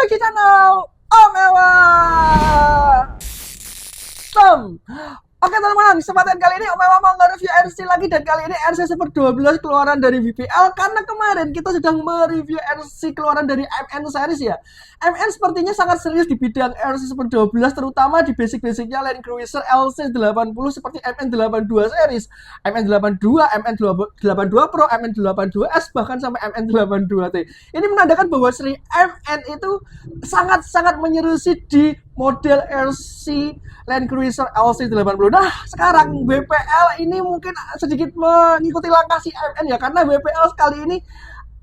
back to channel Om Ewa. Oke teman-teman, kesempatan kali ini Om Ewa mau nge-review RC lagi. Dan kali ini RC Super 12 keluaran dari VPL. Karena kemarin kita sudah mereview RC keluaran dari MN series ya. MN sepertinya sangat serius di bidang RC Super 12, terutama di basic-basicnya Land Cruiser LC80 seperti MN82 series, MN82, MN82 Pro, MN82S, bahkan sampai MN82T. Ini menandakan bahwa seri MN itu sangat-sangat menyerusi di model RC Land Cruiser LC80. Nah, sekarang WPL ini mungkin sedikit mengikuti langkah si MN ya, karena WPL kali ini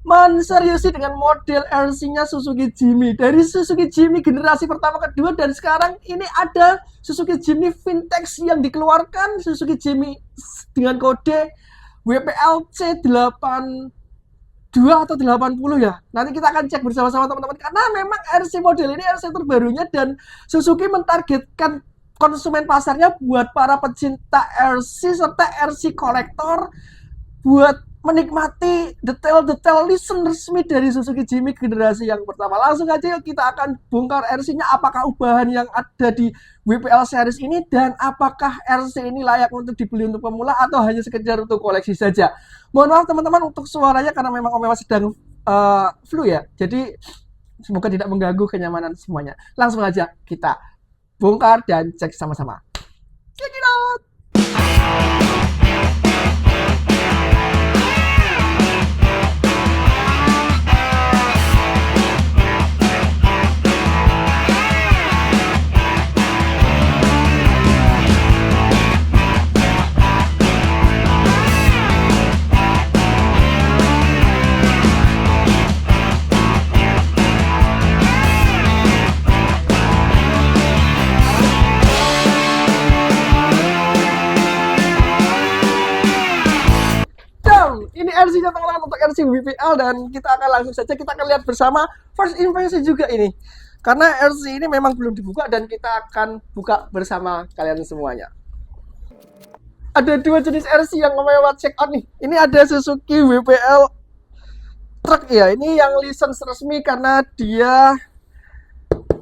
menseriusi dengan model RC-nya Suzuki Jimny. Dari Suzuki Jimny generasi pertama, kedua, dan sekarang ini ada Suzuki Jimny Vintage yang dikeluarkan, Suzuki Jimny dengan kode WPL C82 atau 80 ya. Nanti kita akan cek bersama-sama teman-teman, karena memang RC model ini RC terbarunya dan Suzuki mentargetkan konsumen pasarnya buat para pecinta RC serta RC kolektor buat menikmati detail-detail listen resmi dari Suzuki Jimny generasi yang pertama. Langsung aja yuk kita akan bongkar RC-nya, apakah ubahan yang ada di WPL series ini, dan apakah RC ini layak untuk dibeli untuk pemula atau hanya sekedar untuk koleksi saja. Mohon maaf teman-teman untuk suaranya karena memang Om Ewa sedang flu ya, jadi semoga tidak mengganggu kenyamanan semuanya. Langsung aja kita bongkar dan cek sama-sama. Check it out! Ini RC-nya teman-teman untuk RC WPL, dan kita akan langsung saja kita akan lihat bersama first impression juga ini. Karena RC ini memang belum dibuka dan kita akan buka bersama kalian semuanya. Ada dua jenis RC yang Om Ewa check out nih. Ini ada Suzuki WPL Truck ya. Ini yang lisensi resmi karena dia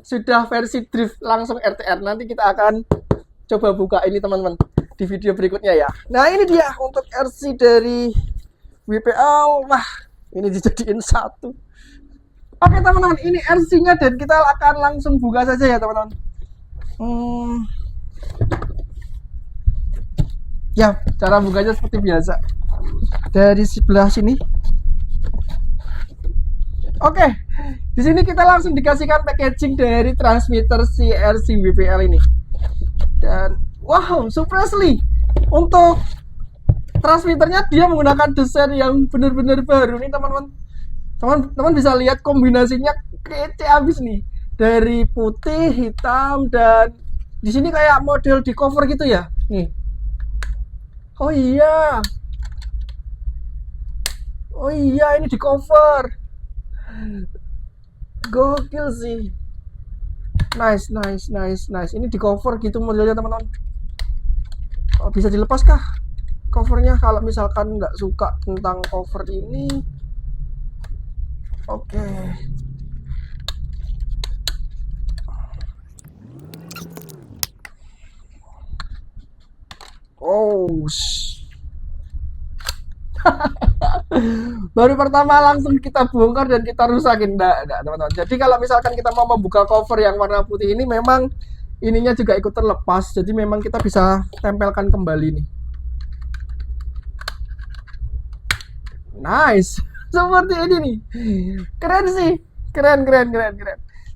sudah versi drift langsung RTR. Nanti kita akan coba buka ini teman-teman di video berikutnya ya. Nah, ini dia untuk RC dari WPL. Wah, ini dijadiin satu. Oke teman-teman, ini RC-nya dan kita akan langsung buka saja ya teman-teman. Ya, cara bukanya seperti biasa. Dari sebelah sini. Oke, di sini kita langsung dikasihkan packaging dari transmitter si RC WPL ini. Dan wow, surprisingly untuk transmitternya dia menggunakan desain yang benar-benar baru nih teman-teman. Teman-teman bisa lihat kombinasinya kece abis nih. Dari putih, hitam, dan di sini kayak model di cover gitu ya. Nih. Oh iya. Oh iya, ini di cover. Gokil sih. Nice. Ini di cover gitu modelnya teman-teman. Oh, bisa dilepas kah covernya kalau misalkan nggak suka tentang cover ini? Oke. Oh, baru pertama langsung kita bongkar dan kita rusakin. Enggak teman-teman. Jadi kalau misalkan kita mau membuka cover yang warna putih ini, memang ininya juga ikut terlepas. Jadi memang kita bisa tempelkan kembali nih. Nice, seperti ini nih. Keren sih, keren.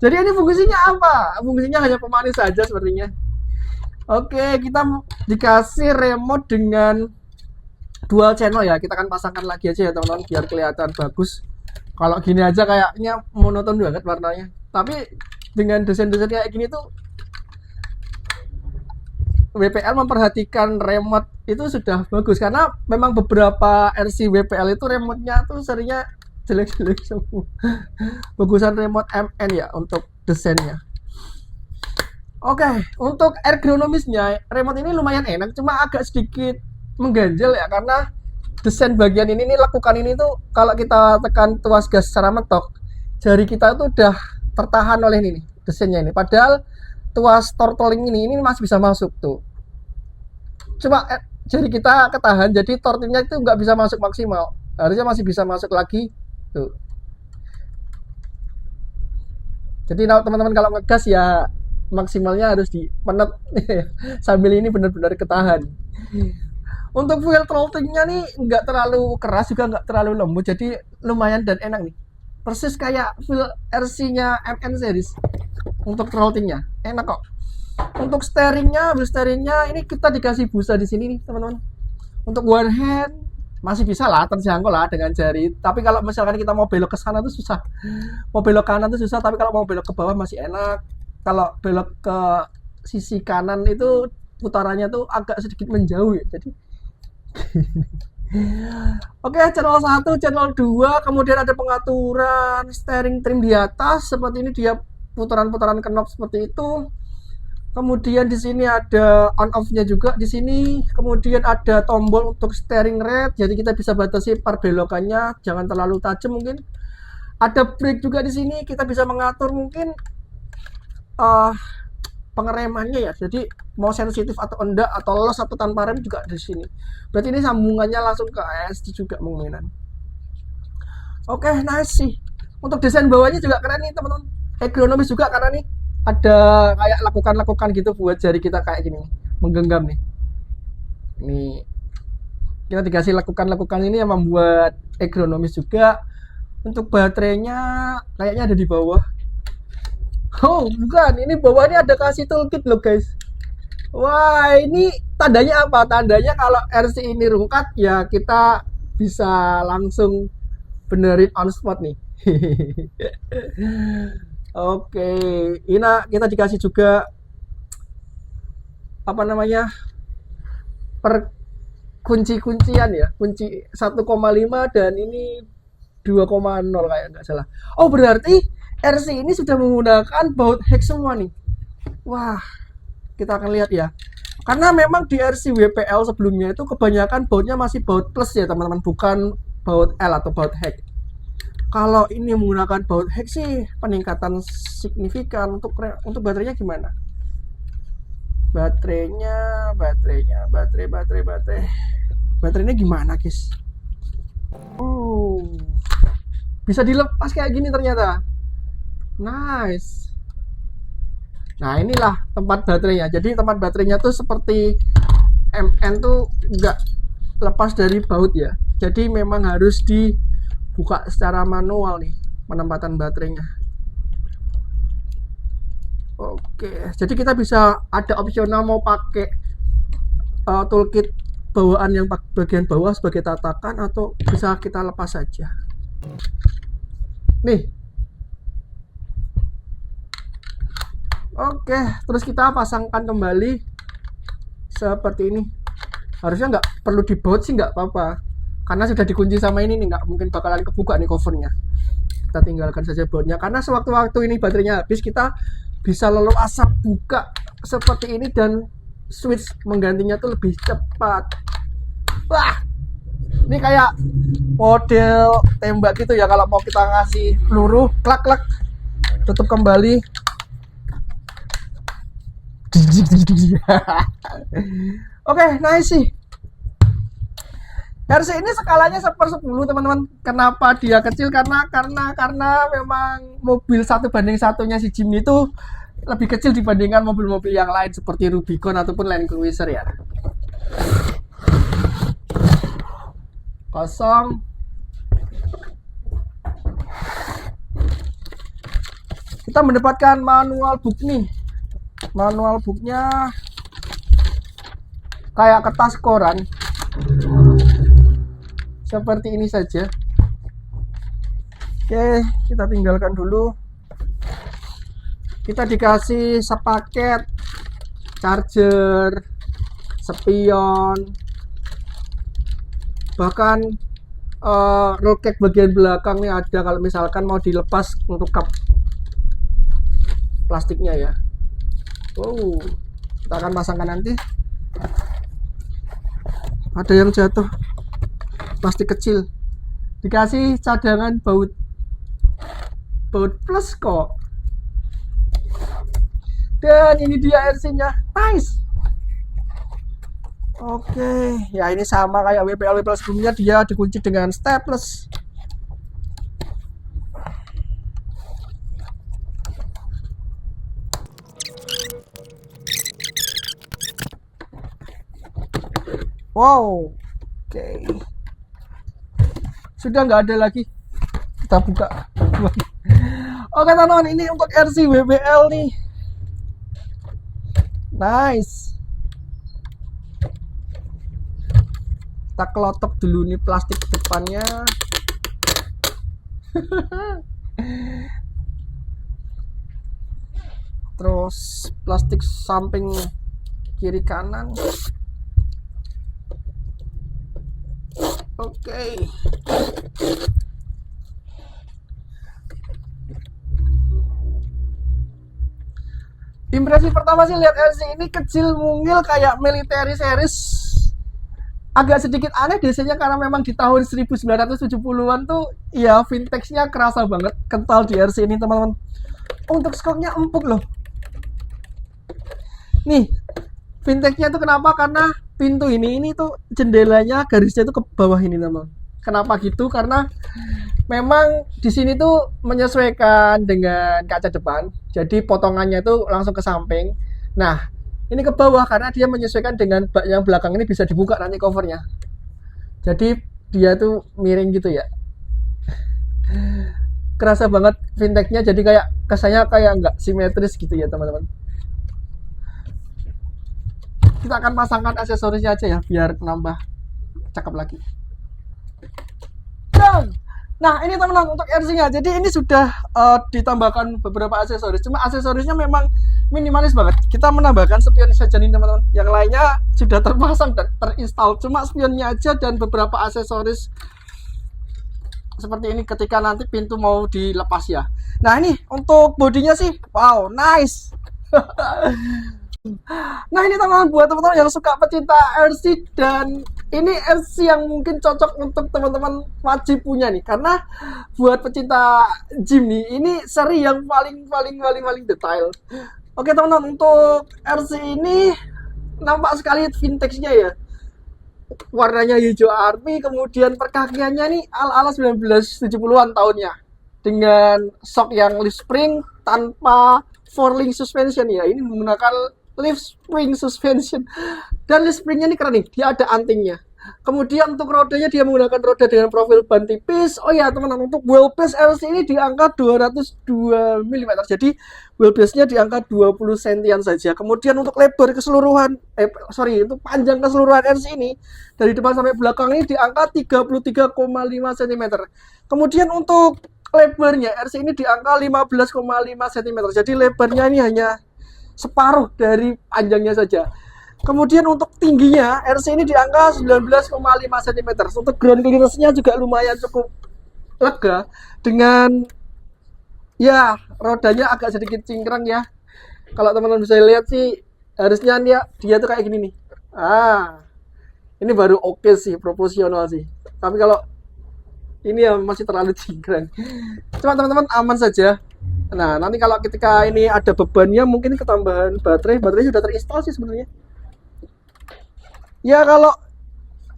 Jadi ini fungsinya apa? Fungsinya hanya pemanis saja sepertinya. Oke, kita dikasih remote dengan dual channel ya. Kita akan pasangkan lagi aja ya teman-teman biar kelihatan bagus. Kalau gini aja kayaknya monoton banget warnanya. Tapi dengan desain-desain kayak gini tuh WPL memperhatikan remote itu sudah bagus, karena memang beberapa RC WPL itu remote-nya tuh seringnya jelek-jelek semua. Bagusan remote MN ya untuk desainnya. Oke, untuk ergonomisnya remote ini lumayan enak, cuma agak sedikit mengganjal ya, karena desain bagian ini nih, lekukan ini tuh kalau kita tekan tuas gas secara mentok, jari kita tuh udah tertahan oleh ini nih, desainnya ini. Padahal tuas throttling ini masih bisa masuk tuh. Cuma jari kita ketahan, jadi throttling-nya itu nggak bisa masuk maksimal. Harusnya masih bisa masuk lagi tuh. Jadi teman-teman kalau ngegas ya maksimalnya harus dipenet sambil ini benar-benar ketahan. Untuk fuel throttling-nya nih nggak terlalu keras juga nggak terlalu lembut, jadi lumayan dan enak nih. Persis kayak fuel RC-nya MN series. Untuk throttling-nya enak kok. Untuk steeringnya ini kita dikasih busa di sini nih teman-teman. Untuk one hand masih bisa lah, terjangkau lah dengan jari. Tapi kalau misalkan kita mau belok ke sana tuh susah. Mau belok kanan tuh susah, tapi kalau mau belok ke bawah masih enak. Kalau belok ke sisi kanan itu putarannya tuh agak sedikit menjauh ya. Jadi Oke, channel 1, channel 2, kemudian ada pengaturan steering trim di atas seperti ini, dia putaran-putaran knob seperti itu. Kemudian di sini ada on off-nya juga di sini. Kemudian ada tombol untuk steering rate, jadi kita bisa batasi perbelokannya, jangan terlalu tajam mungkin. Ada brake juga di sini, kita bisa mengatur mungkin pengeremannya ya. Jadi mau sensitif atau enggak, atau los atau tanpa rem juga di sini. Berarti ini sambungannya langsung ke ASD juga kemungkinan. Oke, nice sih. Untuk desain bawahnya juga keren nih teman-teman. Ergonomis juga karena nih ada kayak lakukan gitu buat jari kita kayak gini, menggenggam nih. Nih kita dikasih lakukan ini yang membuat ergonomis juga. Untuk baterainya kayaknya ada di bawah. Oh bukan, ini bawahnya ada kasih toolkit loh guys. Wah ini tandanya apa? Tandanya kalau RC ini rungkat ya kita bisa langsung benerin on spot nih. Oke, ini kita dikasih juga apa namanya per kunci-kuncian ya, kunci 1,5 dan ini 2,0 kayak nggak salah. Oh berarti RC ini sudah menggunakan baut hex semua nih. Wah, kita akan lihat ya. Karena memang di RC WPL sebelumnya itu kebanyakan bautnya masih baut plus ya teman-teman, bukan baut L atau baut hex. Kalau ini menggunakan baut hex sih peningkatan signifikan. Untuk baterainya gimana? Baterainya gimana guys? Oh, bisa dilepas kayak gini ternyata. Nice. Nah inilah tempat baterainya. Jadi tempat baterainya tuh seperti MN tuh nggak lepas dari baut ya. Jadi memang harus dibuka secara manual nih penempatan baterainya. Oke, jadi kita bisa ada opsional mau pakai toolkit bawaan yang bagian bawah sebagai tatakan atau bisa kita lepas saja. Nih. Oke, terus kita pasangkan kembali seperti ini. Harusnya nggak perlu dibaut sih, nggak apa-apa. Karena sudah dikunci sama ini nih, nggak mungkin bakalan kebuka nih covernya. Kita tinggalkan saja bautnya. Karena sewaktu-waktu ini baterainya habis, kita bisa leluasa buka seperti ini dan switch menggantinya tuh lebih cepat. Wah, ini kayak model tembak gitu ya. Kalau mau kita ngasih peluru, klak-klak, tutup kembali. Oke, nice sih. RC ini skalanya 1/10 teman-teman. Kenapa dia kecil? Karena memang mobil 1:1-nya si Jimny itu lebih kecil dibandingkan mobil-mobil yang lain seperti Rubicon ataupun Land Cruiser ya. Kosong. Kita mendapatkan manual book nih. Manual booknya kayak kertas koran seperti ini saja. Oke, kita tinggalkan dulu. Kita dikasih sepaket charger, spion, bahkan roll cage bagian belakang nih ada kalau misalkan mau dilepas untuk kap plastiknya ya. Oh, kita akan pasangkan nanti. Ada yang jatuh, plastik kecil. Dikasih cadangan baut plus kok. Dan ini dia RC-nya. Nice. Oke, ya ini sama kayak WPL sebelumnya, dia dikunci dengan staples. Wow, oke. Sudah nggak ada lagi. Kita buka. Oke teman-teman, ini untuk RC WPL nih. Nice. Kita kelotok dulu nih plastik depannya. Terus plastik samping kiri kanan. Oke. Impresi pertama sih lihat RC ini kecil mungil kayak military series. Agak sedikit aneh biasanya karena memang di tahun 1970-an tuh ya vintage-nya kerasa banget kental di RC ini teman-teman. Untuk skoknya empuk loh. Nih, vintage-nya tuh kenapa? Karena pintu ini tuh jendelanya garisnya tuh ke bawah ini teman-teman. Kenapa gitu? Karena memang di sini tuh menyesuaikan dengan kaca depan. Jadi potongannya itu langsung ke samping. Nah, ini ke bawah karena dia menyesuaikan dengan bak yang belakang ini bisa dibuka nanti covernya. Jadi dia tuh miring gitu ya. Kerasa banget vintage-nya, jadi kayak kesannya kayak nggak simetris gitu ya teman-teman. Kita akan pasangkan aksesorisnya aja ya biar nambah cakep lagi. Dan nah ini teman-teman untuk RC-nya. Jadi ini sudah ditambahkan beberapa aksesoris. Cuma aksesorisnya memang minimalis banget. Kita menambahkan spion saja nih teman-teman. Yang lainnya sudah terpasang dan terinstall. Cuma spionnya aja dan beberapa aksesoris seperti ini ketika nanti pintu mau dilepas ya. Nah ini untuk bodinya sih, wow nice. Nah ini teman-teman buat teman-teman yang suka pecinta RC, dan ini RC yang mungkin cocok untuk teman-teman wajib punya nih, karena buat pecinta gym nih ini seri yang paling detail. Oke teman-teman, untuk RC ini nampak sekali vintage-nya ya. Warnanya hijau army, kemudian perkakiannya nih ala-ala 1970-an tahunnya dengan shock yang leaf spring tanpa four-link suspension ya. Ini menggunakan leaf spring suspension, dan leaf springnya ini keren nih, dia ada antingnya. Kemudian untuk rodanya dia menggunakan roda dengan profil ban tipis. Oh ya teman-teman, untuk wheelbase RC ini di angka 202 mm, jadi wheelbase-nya di angka 20 cm saja. Kemudian untuk lebar keseluruhan untuk panjang keseluruhan RC ini dari depan sampai belakang ini di angka 33,5 cm. Kemudian untuk lebarnya RC ini di angka 15,5 cm, jadi lebarnya ini hanya separuh dari panjangnya saja. Kemudian untuk tingginya RC ini di angka 19,5 cm. Untuk ground clearance-nya juga lumayan cukup lega, dengan ya rodanya agak sedikit cingkrang ya. Kalau teman-teman bisa lihat sih harusnya dia tuh kayak gini nih. Ini baru oke sih, proporsional sih. Tapi kalau ini ya masih terlalu cingkrang. Cuma teman-teman aman saja. Nah, nanti kalau ketika ini ada bebannya mungkin ketambahan baterai sudah terinstall sih sebenarnya. Ya kalau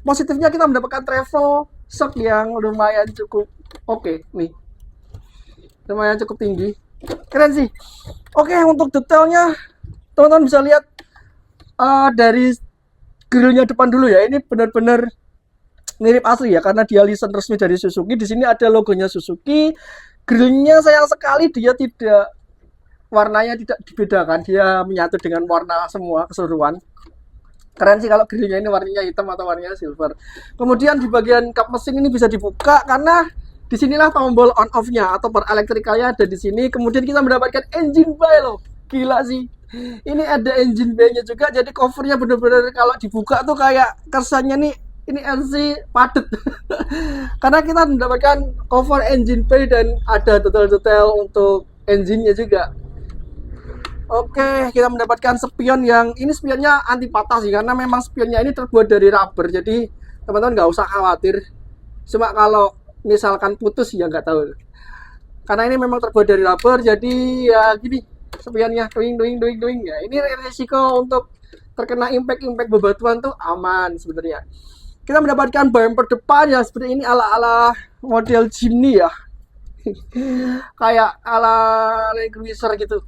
positifnya kita mendapatkan travel shock yang lumayan cukup oke nih. Lumayan cukup tinggi. Keren sih. Oke, untuk detailnya teman-teman bisa lihat dari grillnya depan dulu ya. Ini benar-benar mirip asli ya, karena dia lisensi resmi dari Suzuki. Di sini ada logonya Suzuki. Grillnya sayang sekali dia tidak, warnanya tidak dibedakan, dia menyatu dengan warna semua keseluruhan. Keren sih kalau grillnya ini warnanya hitam atau warnanya silver. Kemudian di bagian kap mesin ini bisa dibuka karena disinilah tombol on off-nya atau power elektrikalnya ada di sini. Kemudian kita mendapatkan engine bay loh, gila sih. Ini ada engine bay-nya juga, jadi covernya bener-bener kalau dibuka tuh kayak kesannya nih ini RC padet. Karena kita mendapatkan cover engine bay dan ada detail-detail untuk engine-nya juga. Oke, kita mendapatkan spion yang ini spionnya anti patah sih, karena memang spionnya ini terbuat dari rubber, jadi teman-teman nggak usah khawatir. Cuma kalau misalkan putus ya nggak tahu. Karena ini memang terbuat dari rubber, jadi ya gini, Spionnya doing ya. Ini resiko untuk terkena impact bebatuan tuh aman sebenarnya. Kita mendapatkan bumper depan yang seperti ini ala-ala model Jimny ya. Kayak ala Land Cruiser gitu.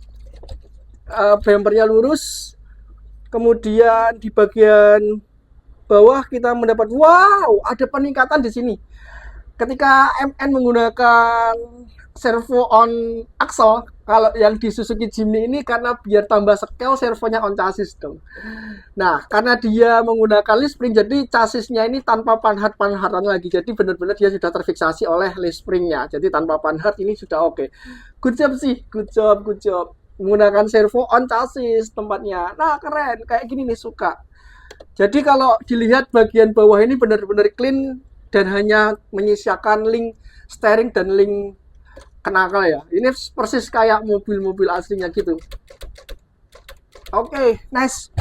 Bumpernya lurus. Kemudian di bagian bawah kita mendapat ada peningkatan di sini. Ketika MN menggunakan servo on axle, kalau yang di Suzuki Jimny ini karena biar tambah scale servonya on chassis dong. Nah, karena dia menggunakan leaf spring, jadi chassisnya ini tanpa panhard-panhardan lagi. Jadi benar-benar dia sudah terfiksasi oleh leaf springnya. Jadi tanpa panhard ini sudah oke. Good job sih, good job. Menggunakan servo on chassis tempatnya. Nah, keren. Kayak gini nih, suka. Jadi kalau dilihat bagian bawah ini benar-benar clean dan hanya menyisakan link steering dan link kenakal ya. Ini persis kayak mobil-mobil aslinya gitu. Oke, nice.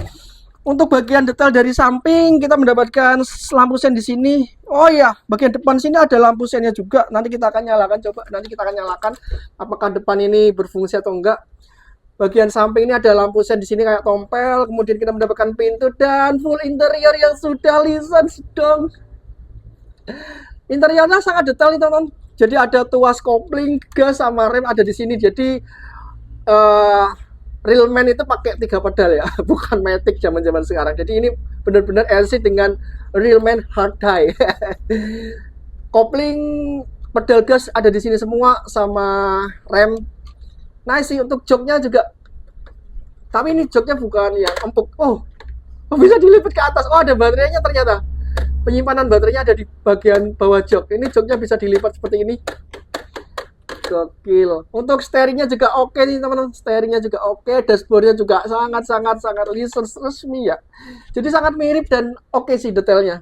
Untuk bagian detail dari samping kita mendapatkan lampu sen di sini. Oh iya, bagian depan sini ada lampu sennya juga. Nanti kita akan nyalakan, apakah depan ini berfungsi atau enggak. Bagian samping ini ada lampu sen di sini kayak tompel. Kemudian kita mendapatkan pintu dan full interior yang sudah lisan dong. Interiornya sangat detail nih teman-teman. Jadi ada tuas kopling, gas sama rem ada di sini. Jadi Realman itu pakai 3 pedal ya, bukan Matic zaman-zaman sekarang. Jadi ini benar-benar LC dengan Realman hard die. Kopling, pedal gas ada di sini semua sama rem. Nice sih untuk joknya juga. Tapi ini joknya bukan yang empuk. Oh, bisa dilipat ke atas. Oh, ada baterainya ternyata. Penyimpanan baterainya ada di bagian bawah jok. Ini joknya bisa dilipat seperti ini. Gokil. Untuk steeringnya juga oke nih teman-teman. Steeringnya juga oke. Dashboardnya juga sangat license resmi ya. Jadi sangat mirip dan oke sih detailnya.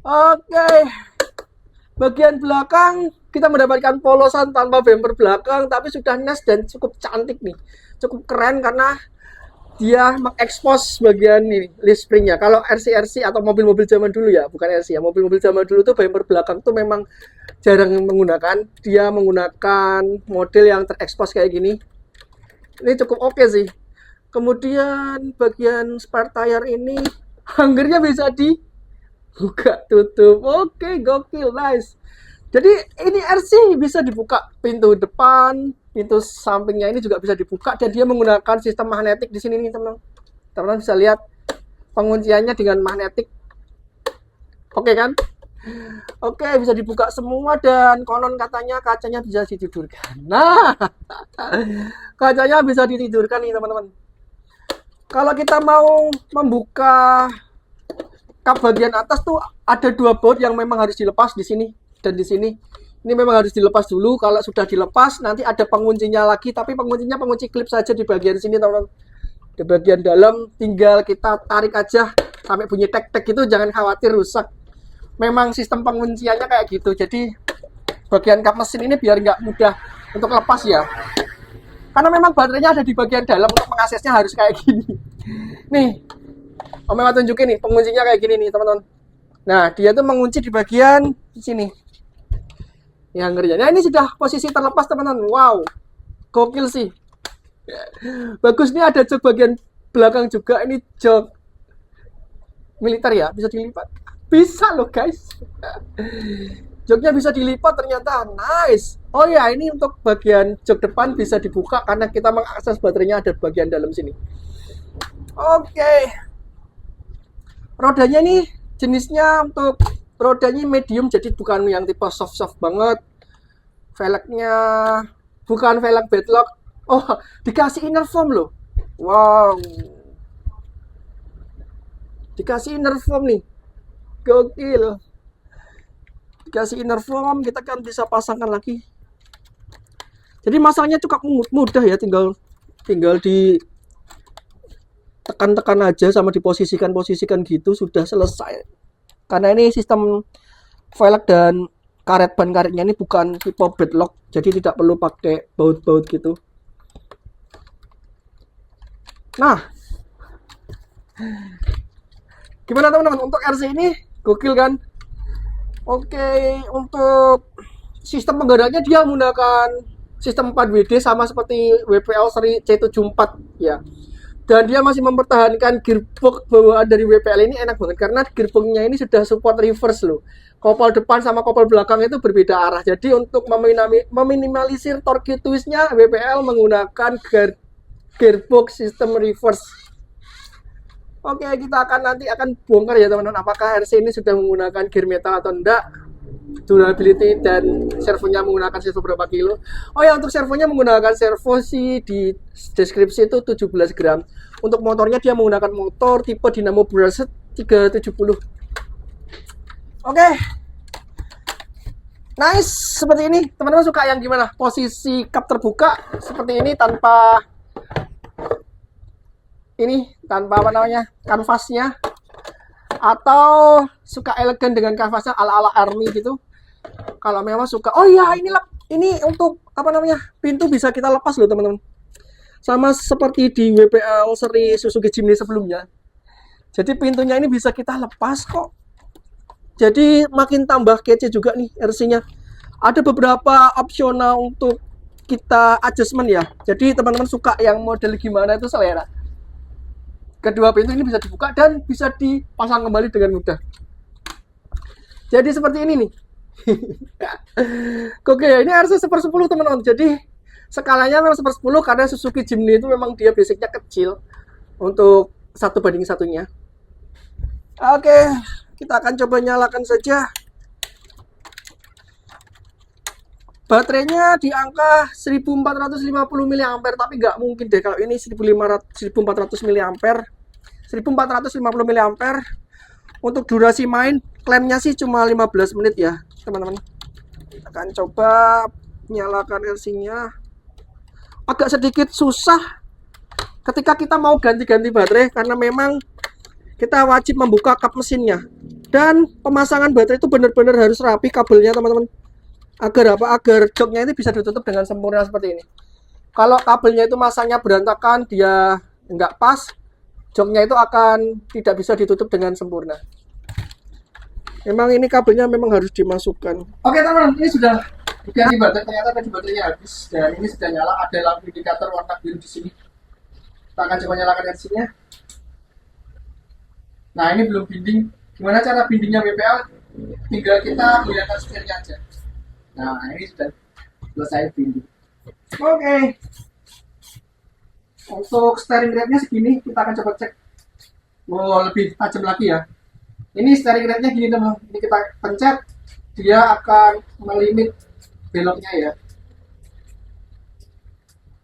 Oke. Bagian belakang kita mendapatkan polosan tanpa bumper belakang, tapi sudah nice dan cukup cantik nih. Cukup keren karena dia mengekspos bagian ini leaf springnya. Kalau RC atau mobil-mobil zaman dulu ya, bukan RC ya, mobil-mobil zaman dulu tuh bumper belakang tuh memang jarang menggunakan. Dia menggunakan model yang terekspos kayak gini. Ini cukup oke sih. Kemudian bagian spare tire ini hangernya bisa dibuka tutup. Oke, gokil, nice. Jadi ini RC bisa dibuka pintu depan, pintu sampingnya ini juga bisa dibuka dan dia menggunakan sistem magnetik di sini nih teman-teman. Teman-teman bisa lihat pengunciannya dengan magnetik. Oke kan? Oke, bisa dibuka semua dan konon katanya kacanya bisa ditidurkan. Nah, kacanya bisa ditidurkan nih teman-teman. Kalau kita mau membuka kap bagian atas tuh ada 2 baut yang memang harus dilepas di sini dan di sini. Ini memang harus dilepas dulu. Kalau sudah dilepas nanti ada penguncinya lagi, tapi penguncinya pengunci klip saja di bagian sini teman-teman. Di bagian dalam tinggal kita tarik aja sampai bunyi tek-tek gitu, jangan khawatir rusak. Memang sistem pengunciannya kayak gitu. Jadi bagian kap mesin ini biar nggak mudah untuk lepas ya. Karena memang baterainya ada di bagian dalam, untuk mengaksesnya harus kayak gini. Nih, Om Ewa tunjukin nih penguncinya kayak gini nih teman-teman. Nah, dia tuh mengunci di bagian sini. Yang ngerinya. Nah, ini sudah posisi terlepas teman-teman. Wow, gokil sih. Bagus nih, ada jok bagian belakang juga. Ini jok militer ya, bisa dilipat. Bisa loh guys. Joknya bisa dilipat ternyata. Nice. Oh ya, ini untuk bagian jok depan bisa dibuka karena kita mengakses baterainya ada bagian dalam sini. Oke. Rodanya nih jenisnya untuk rodanya medium, jadi bukan yang tipe soft banget. Velgnya bukan velg bedlock. Oh, dikasih inner foam loh. Wow. Dikasih inner foam nih. Gokil. Dikasih inner foam, kita kan bisa pasangkan lagi. Jadi masangnya cukup mudah ya, tinggal di tekan-tekan aja sama diposisikan gitu sudah selesai. Karena ini sistem velg dan ban karetnya ini bukan tipe bedlock, jadi tidak perlu pakai baut-baut gitu. Nah, gimana teman-teman untuk RC ini? Gokil kan? Oke, untuk sistem penggeraknya dia menggunakan sistem 4WD sama seperti WPL seri C74 ya. Dan dia masih mempertahankan gearbox bawaan dari WPL ini enak banget karena gearboxnya ini sudah support reverse loh. Kopel depan sama kopel belakang itu berbeda arah. Jadi untuk meminimalisir torque twistnya WPL menggunakan gearbox sistem reverse. Oke, kita nanti akan bongkar ya teman-teman apakah RC ini sudah menggunakan gear metal atau enggak. Durability dan servonya menggunakan servo berapa kilo. Oh ya, untuk servonya menggunakan servo sih di deskripsi itu 17 gram. Untuk motornya dia menggunakan motor tipe Dynamo Brushed 370. Oke. Nice, seperti ini. Teman-teman suka yang gimana? Posisi kap terbuka seperti ini tanpa apa namanya? Kanvasnya, atau suka elegan dengan kanvasnya ala-ala army gitu. Kalau memang suka, oh iya ini untuk apa namanya, pintu bisa kita lepas loh teman-teman. Sama seperti di WPL seri Suzuki Jimny sebelumnya. Jadi pintunya ini bisa kita lepas kok. Jadi makin tambah kece juga nih RC-nya. Ada beberapa opsional untuk kita adjustment ya. Jadi teman-teman suka yang model gimana itu selera. Kedua pintu ini bisa dibuka dan bisa dipasang kembali dengan mudah. Jadi seperti ini nih. Oke, ini RC 1/10 teman-teman. Jadi skalanya memang 1/10 karena Suzuki Jimny itu memang dia basicnya kecil untuk 1:1. Oke, kita akan coba nyalakan saja. Baterainya di angka 1450 mAh, tapi nggak mungkin deh kalau ini 1400 mAh. 1450 mAh. Untuk durasi main klaimnya sih cuma 15 menit ya teman-teman. Kita akan coba nyalakan RC-nya. Agak sedikit susah ketika kita mau ganti-ganti baterai karena memang kita wajib membuka kap mesinnya. Dan pemasangan baterai itu benar-benar harus rapi kabelnya teman-teman. Agar apa? Agar joknya itu bisa ditutup dengan sempurna seperti ini. Kalau kabelnya itu masangnya berantakan, dia nggak pas, joknya itu akan tidak bisa ditutup dengan sempurna. Memang ini kabelnya memang harus dimasukkan. Oke teman-teman, ini sudah diganti baterai. Ternyata tadi baterainya habis dan ini sudah nyala. Ada lampu indikator warna biru di sini. Kita akan coba nyalakan RC-nya. Nah, ini belum binding. Gimana cara bindingnya WPL? Tinggal kita gunakan setirnya aja. Nah, ini sudah selesai binding. Oke. Untuk steering rate-nya segini, kita akan coba cek. Wow, lebih tajam lagi ya. Ini steering rate-nya gini teman. Ini kita pencet, dia akan melimit beloknya ya.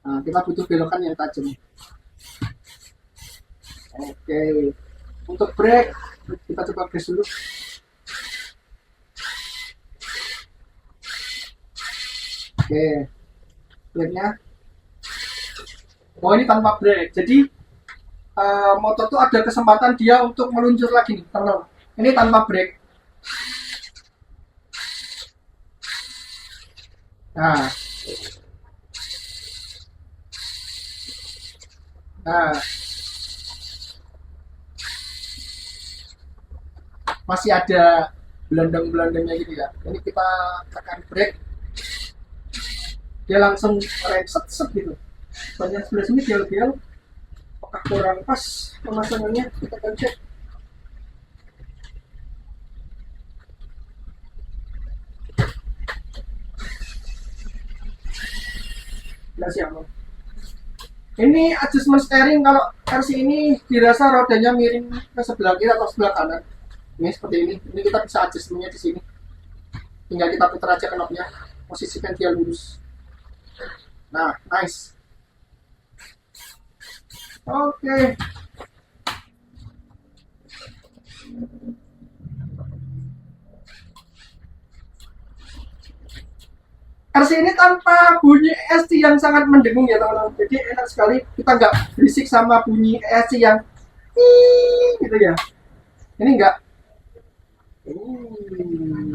Nah, kita butuh belokan yang tajam. Oke. Untuk brake, kita coba gas dulu. Oke. Brake-nya. Oh, ini tanpa brake. Jadi motor tuh ada kesempatan dia untuk meluncur lagi nih, teman-teman. Ini tanpa brake. Nah, masih ada belendeng-belendengnya gitu ya. Ini kita tekan brake, dia langsung rem set gitu. Banyak sebelah sini gel-gel, apakah kurang pas pemasangannya, kita akan cek. Siapa? Ini adjustment steering kalau versi ini dirasa rodanya miring ke sebelah kiri atau sebelah kanan. Ini seperti ini. Ini kita bisa adjustmentnya di sini. Tinggal kita putar aja knobnya, posisikan dia lurus. Nah, nice. Oke. RC ini tanpa bunyi ESC yang sangat mendengung ya teman-teman. Jadi enak sekali, kita nggak berisik sama bunyi ESC yang gitu ya. Ini enggak.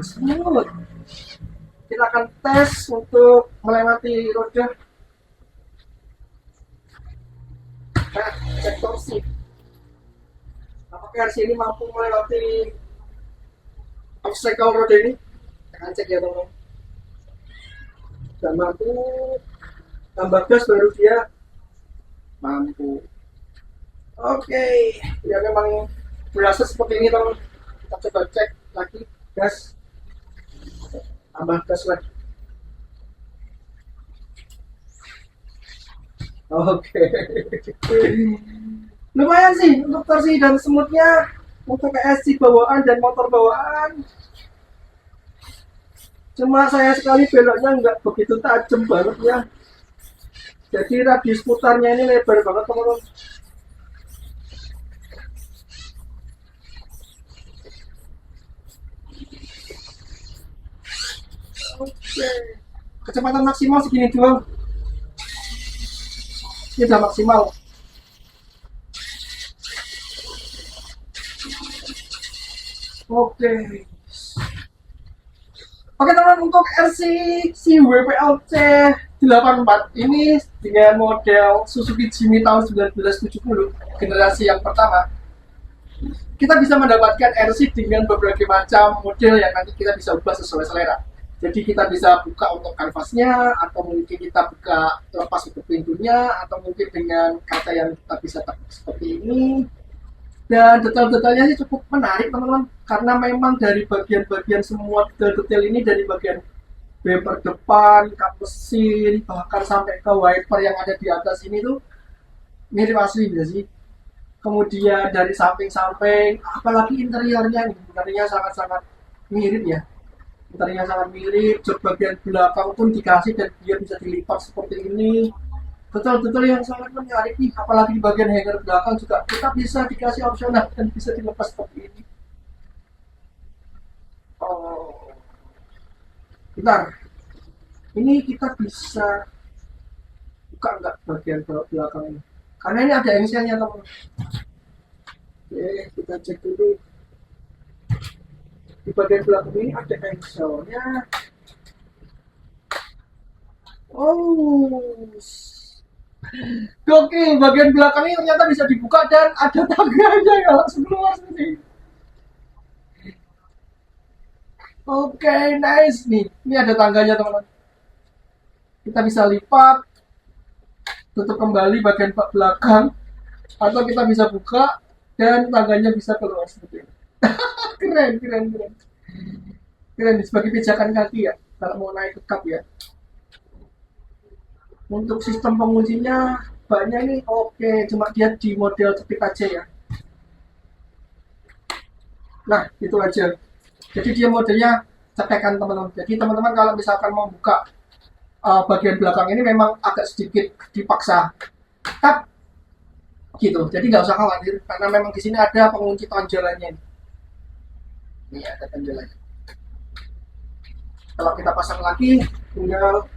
Smooth. Kita akan tes untuk melewati roda. Nah, cek torsi. Apakah RC ini mampu melewati obstacle roda ini? Kita akan cek ya teman-teman. Dan mampu. tambah gas baru dia mampu. Oke, ya memang berasa seperti ini teman. Kita coba cek lagi gas, tambah gas lagi. Oke, lumayan sih untuk torsi dan semutnya, untuk PSC bawaan dan motor bawaan. Cuma saya sekali beloknya nggak begitu tajam banget ya, jadi radius putarnya ini lebar banget teman-teman. Oke, kecepatan maksimal segini doang, ini udah maksimal. Oke, oke teman, untuk RC WPLC 84 ini dengan model Suzuki Jimny tahun 1970 generasi yang pertama, kita bisa mendapatkan RC dengan berbagai macam model yang nanti kita bisa ubah sesuai selera. Jadi kita bisa buka untuk kanvasnya, atau mungkin kita buka lepas untuk pintunya, atau mungkin dengan kaca yang kita bisa tekuk seperti ini. Dan detail-detailnya sih cukup menarik teman-teman, karena memang dari bagian-bagian semua detail-detail ini, dari bagian bumper depan, kap mesin, bahkan sampai ke wiper yang ada di atas ini tuh mirip asli ya sih. Kemudian dari samping-samping, apalagi interiornya nih, interiornya sangat-sangat mirip ya. Interiornya sangat mirip, jok bagian belakang pun dikasih dan dia bisa dilipat seperti ini. Betul-betul yang sangat menarik nih, apalagi di bagian hanger belakang juga kita bisa dikasih opsional dan bisa dilepas seperti ini. Oh, bentar, ini kita bisa buka nggak bagian belakang ini? Karena ini ada engselnya teman. Oke, kita cek dulu. Di bagian belakang ini ada engselnya. Oh, oke, bagian belakang ini ternyata bisa dibuka dan ada tangganya ya, langsung keluar sini. Oke, nice nih. Ini ada tangganya teman-teman. Kita bisa lipat, tutup kembali bagian belakang, atau kita bisa buka dan tangganya bisa keluar seperti ini. Keren, keren, keren. Keren sebagai pijakan kaki ya, kalau mau naik ke kap ya. Untuk sistem penguncinya banyak nih, oke, cuma dia di model cepit aja ya. Nah, itu aja. Jadi dia modelnya cetekan teman-teman. Jadi teman-teman kalau misalkan mau buka bagian belakang ini memang agak sedikit dipaksa tap gitu. Jadi nggak usah khawatir karena memang di sini ada pengunci tonjolannya. Ini ada tonjolannya. Kalau kita pasang lagi, tinggal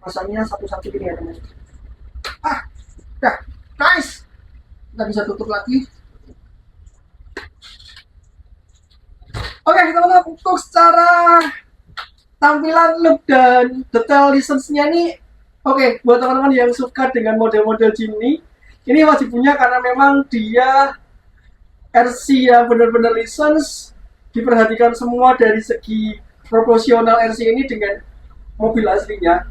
pasangnya satu-satu gini ya teman. Dah, nice. Kita bisa tutup lagi. Oke teman-teman, untuk secara tampilan, look dan detail license-nya nih, oke, buat teman-teman yang suka dengan model-model Jimny, ini wajib punya karena memang dia RC yang benar-benar license, diperhatikan semua dari segi proporsional RC ini dengan mobil aslinya.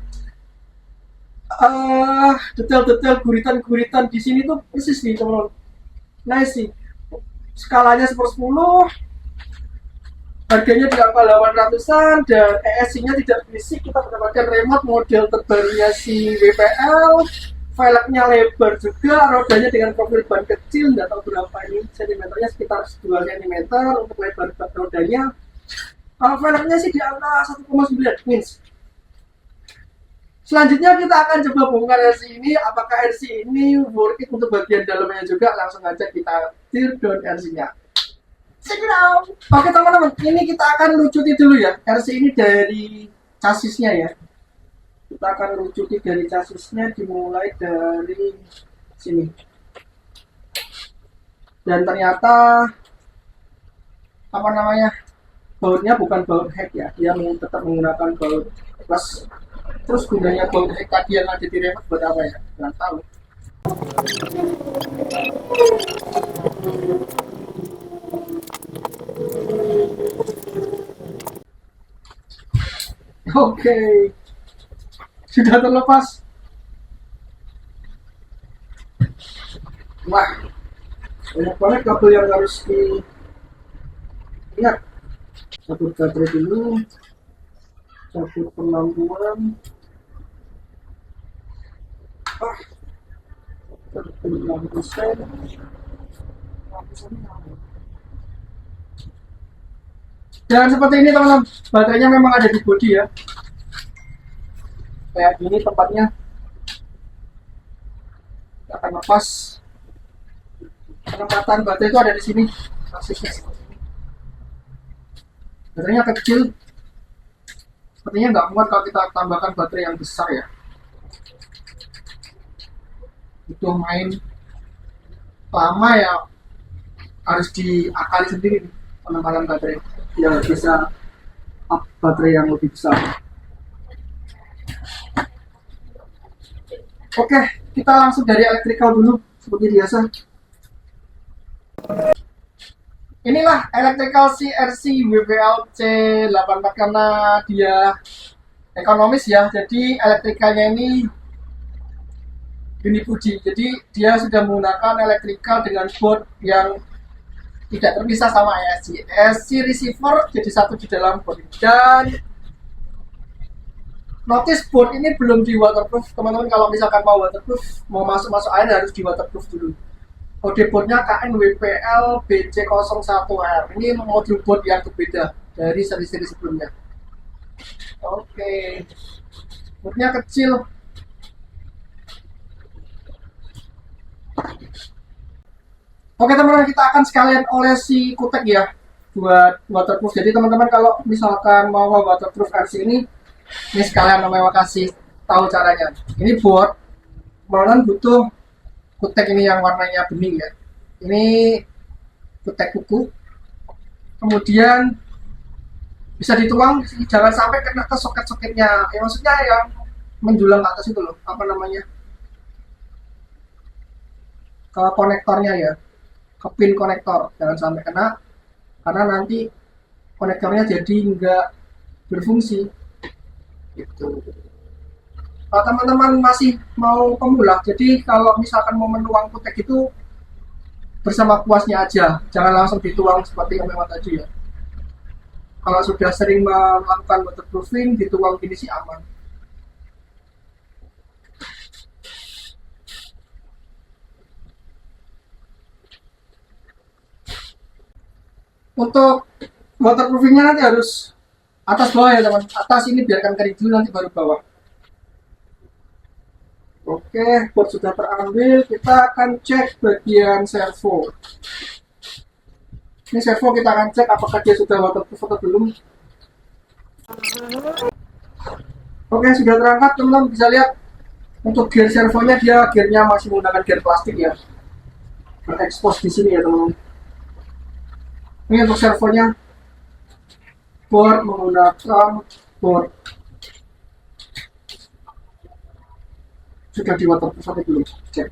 Detail-detail guritan-guritan di sini tuh persis nih teman-teman. Nice sih. Skalanya 1/10. Harganya di angka 800-an dan ESC-nya tidak berisik. Kita mendapatkan remote model terbarunya si WPL. Velgnya lebar juga, rodanya dengan profil ban kecil, nggak tahu berapa ini sentimeternya, sekitar 2 cm untuk lebar rodanya. Velgnya sih di angka 1,9 inch. Selanjutnya kita akan coba bongkar RC ini, apakah RC ini worth it untuk bagian dalamnya juga. Langsung aja kita tear down RC-nya. Oke teman-teman, ini kita akan lucuti dulu ya RC ini dari chassisnya ya. Kita akan lucuti dari chassisnya, dimulai dari sini. Dan ternyata apa namanya, bautnya bukan baut head ya, dia tetap menggunakan baut plus. Terus gunanya baut head tadi yang ada di remote buat apa ya? Nggak tahu. Oke. Sudah terlepas. Wah, banyak banget kabel yang harus diingat. Cabut baterai dulu, cabut pelampuan. Ah, cabut lampu sen. Dan seperti ini teman-teman, baterainya memang ada di bodi ya. Kayak gini tempatnya. Kita akan lepas. Penempatan baterai itu ada di sini. Persisnya seperti ini. Baterainya kecil. Sepertinya nggak muat kalau kita tambahkan baterai yang besar ya. Itu main lama ya, harus diakali sendiri penempatan baterai biar bisa up baterai yang lebih besar. Oke, kita langsung dari electrical dulu seperti biasa. Inilah electrical CRC WPL C84 karena dia ekonomis ya, jadi elektrikalnya ini Unifuji. Jadi dia sudah menggunakan electrical dengan board yang tidak terpisah sama ESC. ESC receiver jadi satu di dalam board. Dan notice board ini belum di waterproof. Teman-teman kalau misalkan mau waterproof, mau masuk air harus di waterproof dulu. Kode boardnya KNWPL BC01R. Ini modul board yang berbeda dari seri-seri sebelumnya. Oke, boardnya kecil. Oke teman-teman, kita akan sekalian olesi kutek ya buat waterproof. Jadi teman-teman kalau misalkan mau waterproof RC ini sekalian Omewa kasih tahu caranya. Ini board, teman-teman butuh kutek ini yang warnanya bening ya. Ini kutek kuku. Kemudian bisa dituang, jangan sampai kena ke soket-soketnya. Ya, maksudnya yang menjulang ke atas itu loh, apa namanya? Ke konektornya ya, ke pin konektor, jangan sampai kena, karena nanti konektornya jadi nggak berfungsi gitu. Kalau teman-teman masih mau pemula, jadi kalau misalkan mau menuang kutek itu bersama puasnya aja, jangan langsung dituang seperti yang memang tadi ya. Kalau sudah sering melakukan waterproofing, dituang gini sih aman. Untuk waterproofingnya nanti harus atas bawah ya teman. Atas ini biarkan kering dulu, nanti baru bawah. Oke, board sudah terambil. Kita akan cek bagian servo. Ini servo kita akan cek apakah dia sudah waterproof atau belum. Oke, sudah terangkat teman-teman, bisa lihat untuk gear servonya, dia gearnya masih menggunakan gear plastik ya. Terekspos di sini ya teman-teman. Ini untuk servonya, board menggunakan board. Sudah di waterproof atau belum? Cek.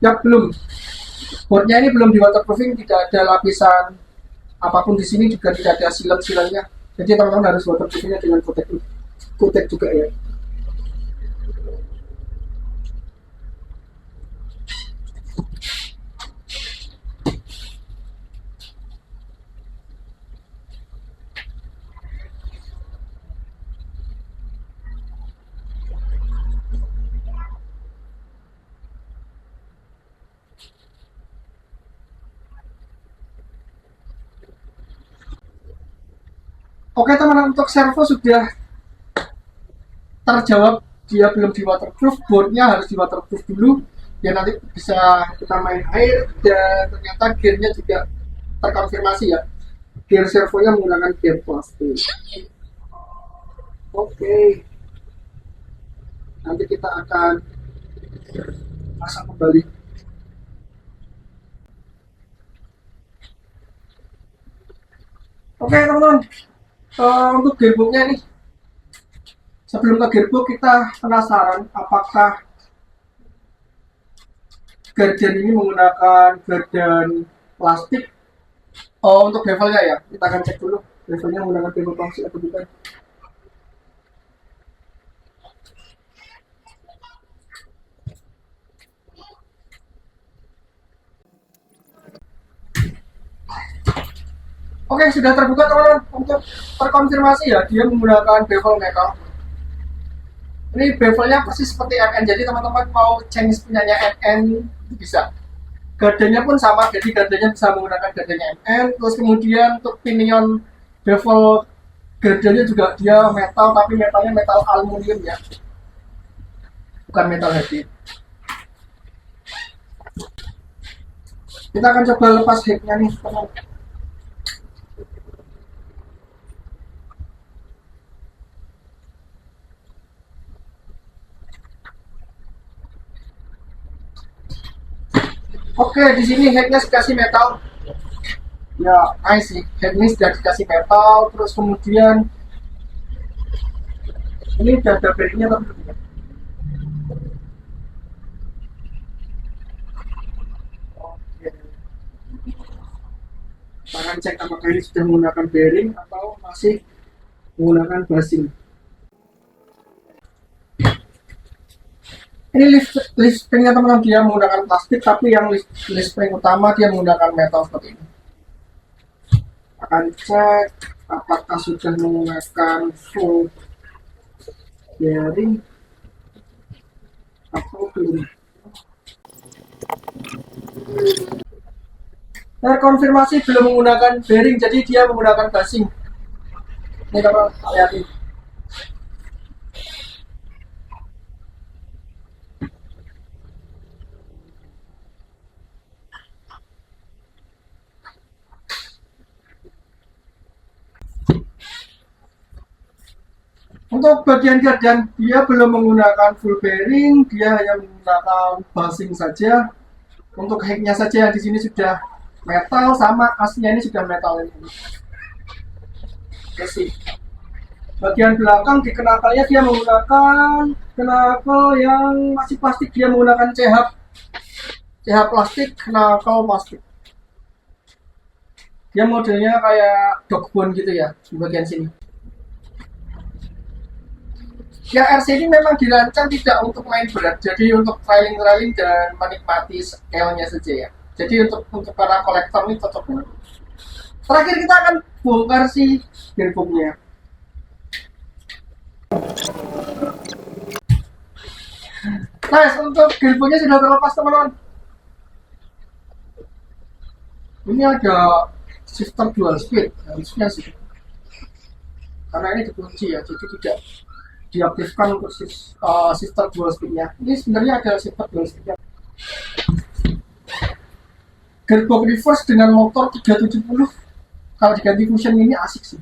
Ya belum. Boardnya ini belum di waterproofing, tidak ada lapisan apapun di sini, juga tidak ada silang-silangnya. Jadi teman-teman harus waterproofingnya dengan kutek juga ya. Oke teman-teman, untuk servo sudah terjawab, dia belum di waterproof, boardnya harus di waterproof dulu ya, nanti bisa kita main air. Dan ternyata gearnya juga terkonfirmasi ya, gear servonya menggunakan gear plastik. Oke, nanti kita akan pasang kembali. Oke teman-teman, untuk gearboxnya nih, sebelum ke gearbox kita penasaran apakah gardan ini menggunakan gardan plastik. Untuk bevelnya ya, kita akan cek dulu. Bevelnya menggunakan bevel palsu atau bukan? Oke, sudah terbuka teman-teman. Untuk terkonfirmasi ya, dia menggunakan bevel metal. Ini bevelnya persis seperti MN, jadi teman-teman mau change punyanya MN bisa. Gardenya pun sama, jadi gardenya bisa menggunakan gardenya MN. Terus kemudian untuk pinion bevel gardenya juga dia metal, tapi metalnya metal aluminium ya, bukan metal heavy. Kita akan coba lepas headnya nih teman-teman. Oke, di sini headnya dikasih metal. Ya, nice sih. Headnya sudah dikasih metal, terus kemudian ini udah ada bearingnya tapi tidak. Oke. Kita akan cek apakah ini sudah menggunakan bearing atau masih menggunakan bushing. Ini lift springnya teman-teman, dia menggunakan plastik, tapi yang lift spring utama dia menggunakan metal seperti ini. Akan cek apakah sudah menggunakan full bearing atau belum. Terkonfirmasi belum menggunakan bearing, jadi dia menggunakan bushing. Ini teman-teman, lihat ini. Untuk bagian gardan dia belum menggunakan full bearing, dia hanya menggunakan bushing saja. Untuk headnya saja di sini sudah metal, sama aslinya ini sudah metal ini. Oke sih. Bagian belakang di knuckle-nya dia menggunakan knuckle yang masih plastik, dia menggunakan CH plastik, knuckle plastik. Dia modelnya kayak dog bone gitu ya di bagian sini. Ya, RC ini memang dirancang tidak untuk main berat, jadi untuk trailing dan menikmati scale-nya saja ya. Jadi untuk para kolektor ini cocok banget. Terakhir kita akan bongkar si gearbox-nya. Nice, untuk gearbox-nya sudah terlepas teman-teman. Ini ada sistem dual speed, harusnya sih. Karena ini dikunci ya, jadi tidak diaktifkan untuk sistem dual speed-nya. Ini sebenarnya ada sistem dual speed-nya. Gearbox reverse dengan motor 370, kalau diganti fusion ini asik sih.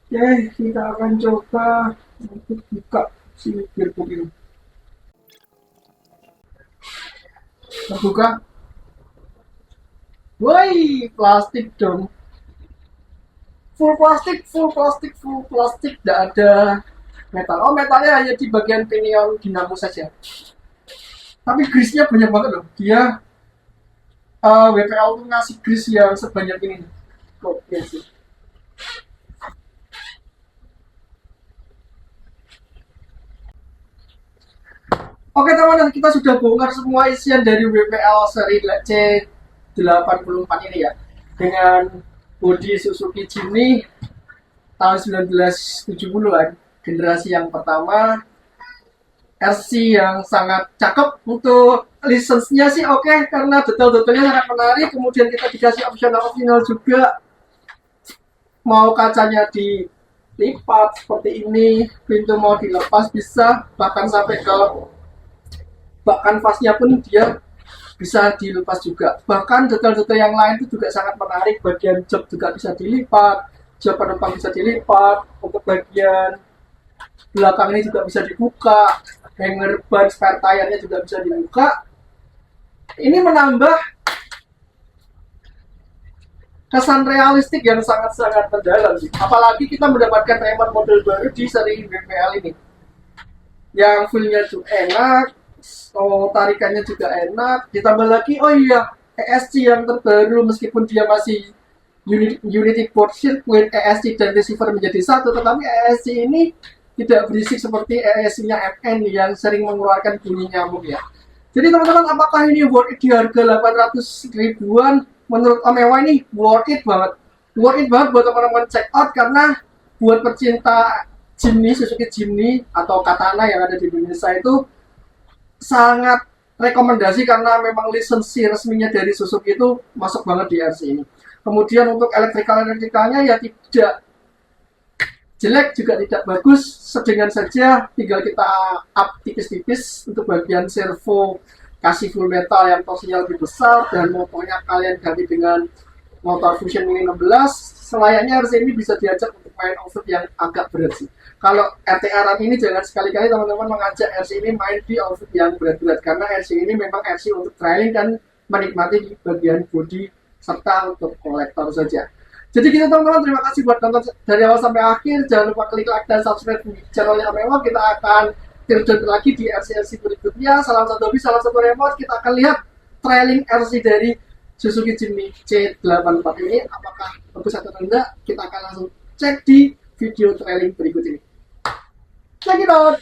Oke, kita akan coba untuk buka si gearbox ini. Terbuka. Woi, plastik dong. Full plastik, tidak ada metal. Oh, metalnya hanya di bagian pinion dinamo saja. Tapi grease-nya banyak banget loh. Dia WPL tuh ngasih grease yang sebanyak ini. Oke sih. Oke teman-teman, kita sudah bongkar semua isian dari WPL seri C84 ini ya. Dengan bodi Suzuki Jimny tahun 1970-an, generasi yang pertama, RC yang sangat cakep. Untuk lisensinya sih oke, karena detail-detailnya sangat menarik. Kemudian kita dikasih opsional juga, mau kacanya dilipat seperti ini, pintu mau dilepas bisa, bahkan sampai ke bak kanvasnya pun dia bisa dilepas juga. Bahkan detail-detail yang lain itu juga sangat menarik. Bagian jok juga bisa dilipat, jok penumpang bisa dilipat, untuk bagian belakang ini juga bisa dibuka, hanger ban spare tire-nya juga bisa dibuka. Ini menambah kesan realistik yang sangat-sangat mendalam sih. Apalagi kita mendapatkan remote model baru di seri WPL ini, yang feel-nya tuh enak, tarikannya juga enak. Ditambah lagi, oh iya, ESC yang terbaru, meskipun dia masih Unity Port Circuit ESC dan receiver menjadi satu, tetapi ESC ini tidak berisik seperti ESC-nya FN yang sering mengeluarkan bunyi nyamuk ya. Jadi teman-teman, apakah ini worth it di harga 800 ribuan? Menurut Om Ewa ini worth it banget. Worth it banget buat teman-teman check out, karena buat pecinta Jimny, Suzuki Jimny atau Katana yang ada di Indonesia itu sangat rekomendasi, karena memang lisensi resminya dari Suzuki itu masuk banget di RC ini. Kemudian untuk elektrikalnya ya tidak jelek juga tidak bagus, sedengan saja, tinggal kita up tipis-tipis. Untuk bagian servo kasih full metal yang torsinya lebih besar, dan motornya kalian ganti dengan motor Fusion Mini 16. Selayaknya RC ini bisa diajak untuk main off-road yang agak berat sih. Kalau RTA Ram ini jangan sekali-kali teman-teman mengajak RC ini main di off-road yang berat-berat, karena RC ini memang RC untuk trailing dan menikmati di bagian bodi serta untuk kolektor saja. Jadi gitu teman-teman, terima kasih buat nonton dari awal sampai akhir. Jangan lupa klik like dan subscribe di channelnya Amewak. Kita akan terjun lagi di RC-RC berikutnya. Salam satu hobi, salam satu remote. Kita akan lihat trailing RC dari Suzuki Jimny C84 ini apakah bagus atau tidak. Kita akan langsung cek di video trailing berikut ini. Check it out.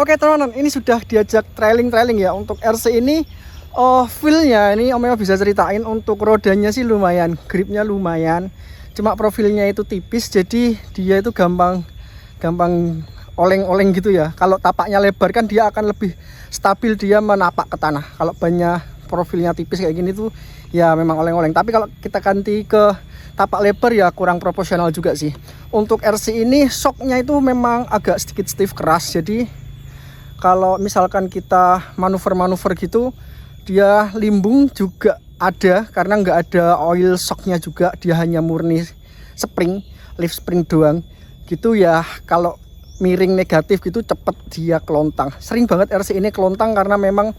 Oke teman-teman, ini sudah diajak trailing ya untuk RC ini. Feel-nya ini Om Eo bisa ceritain, untuk rodanya sih lumayan, gripnya lumayan. Cuma profilnya itu tipis, jadi dia itu gampang oleng-oleng gitu ya. Kalau tapaknya lebar kan dia akan lebih stabil, dia menapak ke tanah. Kalau banyak profilnya tipis kayak gini tuh ya memang oleng-oleng. Tapi kalau kita ganti ke tapak lebar ya kurang proporsional juga sih. Untuk RC ini shocknya itu memang agak sedikit stiff, keras. Jadi kalau misalkan kita manuver-manuver gitu, dia limbung juga ada karena nggak ada oil shocknya juga, dia hanya murni spring, lift spring doang gitu ya. Kalau miring negatif gitu cepet dia kelontang. Sering banget RC ini kelontang karena memang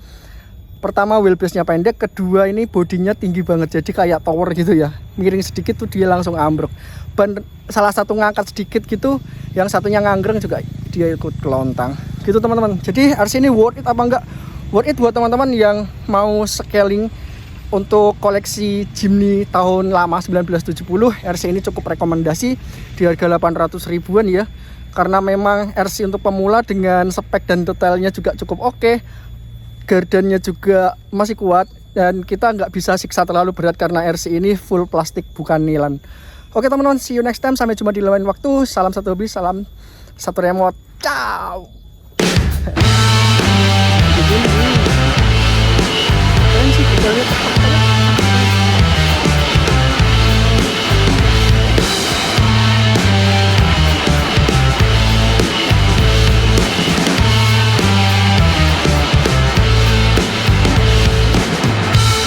pertama wheelbase-nya pendek, kedua ini bodinya tinggi banget, jadi kayak tower gitu ya. Miring sedikit tuh dia langsung ambruk. Ban salah satu ngangkat sedikit gitu, yang satunya nganggreng juga dia ikut kelontang gitu teman-teman. Jadi RC ini worth it apa enggak? Worth it buat teman-teman yang mau scaling untuk koleksi Jimny tahun lama 1970, RC ini cukup rekomendasi di harga 800 ribuan ya. Karena memang RC untuk pemula dengan spek dan detailnya juga cukup oke. Gardannya juga masih kuat dan kita nggak bisa siksa terlalu berat karena RC ini full plastik bukan nilan. Oke teman-teman, see you next time. Sampai jumpa di lain waktu. Salam satu hobi, salam satu remote. Ciao.